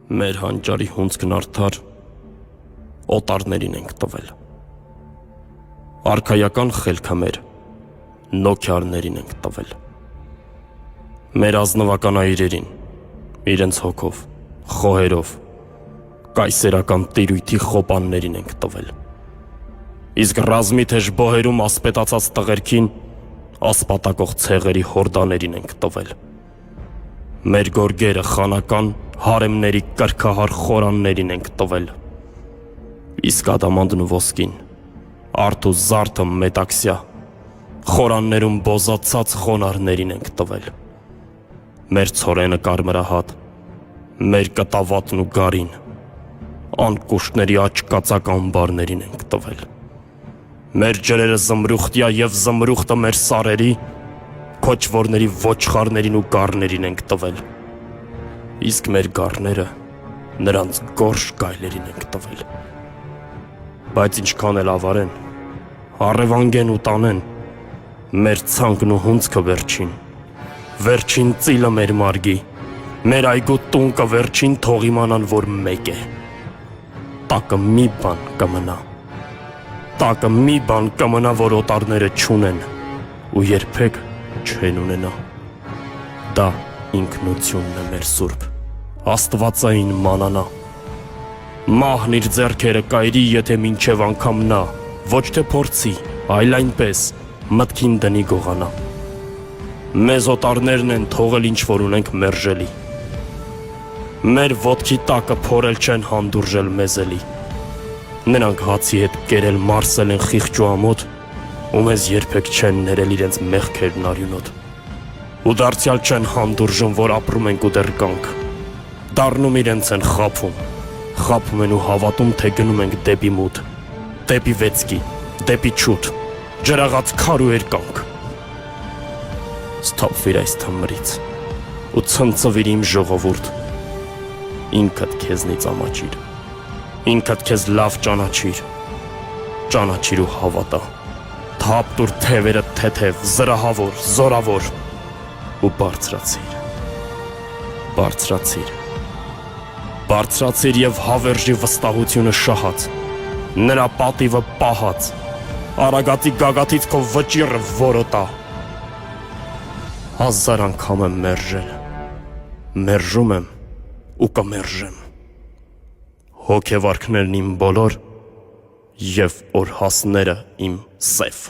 Մեր հանճարի հունձքն արդար օտարներին ենք տվել։ Արքայական խելքը մեր նոքյարներին ենք տվել։ Մեր ազնվական այրերին իրենց հոգով, խոհերով, կայսերական տիրույթի խոպաններին ենք տվել։ Իսկ ռազմի թեժ բոհերում ասպետացած տղերքին ասպատակող ցեղերի հորդաներին ենք տվել։ Մեր գորգերը խանական հարեմների կրքահար խորաններին ենք տվել։ Իսկ ադամանդն ու ոսկին, արդ ու զարդը մետաքսյա, խորաններում բոզացած խոնարհներին ենք տվել։ Մեր ցորենը կարմրահատ, մեր կտավատն ու գարին, անկուշտների աչկածակ ամբարներին ենք տվել։ Մեր ջրերը զմրուխտյա եւ զմրուխտը մեր սարերի, քոչվորների ոչխարներին ու գառներին ենք տվել։ Իսկ մեր գառները նրանց գորշ գայլերին ենք տվել։ Բայց ինչքան էլ ավարեն, առևանգեն ու տանեն, մեր ցանկն ու հունձքը վերջին ծիլը մեր մարգի, մեր այգու տունկը վերջին թող իմանան, որ մեկ է։ Տակը մի բան կմնա, տակը մի բան կմնա, որ օտարները չունեն ու երբեք չեն ունենա։ Դա ինքնությունն է մեր սուրբ, աստվածային մանանա։ Մահն իր ձեռքերը կայրի, եթե մինչև անգամ նա ոչ թե փորձի, այլ այնպես մտքին դնի գողանա։ Մեզ օտարներն են թողել ինչ որ ունենք մերժելի։ Մեր ոտքի տակը փորել չեն հանդուրժել մեզ էլի։ Նրանք հացի հետ կերել մարսել են խիղճ ու ամոթ, ու մեզ երբեք չեն ներել իրենց մեղքերն արյունոտ։ Ու դարձյալ չեն հանդուրժում, որ ապրում ենք ու դեռ կանք։ Դառնում իրենց են խաբում են ու հավատում, թե գնում ենք դեպի մութ, դեպի վեցքի, դեպի չուտ, ջրաղաց քար ու երկանք։ Սթափվիր այս թմրից ու ցնցվիր իմ ժողովուրդ, ինքդ քեզնից ամաչիր, ինքդ քեզ լավ ճանաչիր ու հավատա, թափ տուր թևերը թեթև, զրահավոր, զորավոր ու բարձրացիր և հավերժի վստահությունը շահած, նրա պատիվը պահած, արագածի գագաթից քո վճիռը որոտա։ Հազար անգամ եմ մերժել, մերժում եմ ու կմերժեմ, հոգևարքներն իմ բոլոր և օրհասները իմ սև։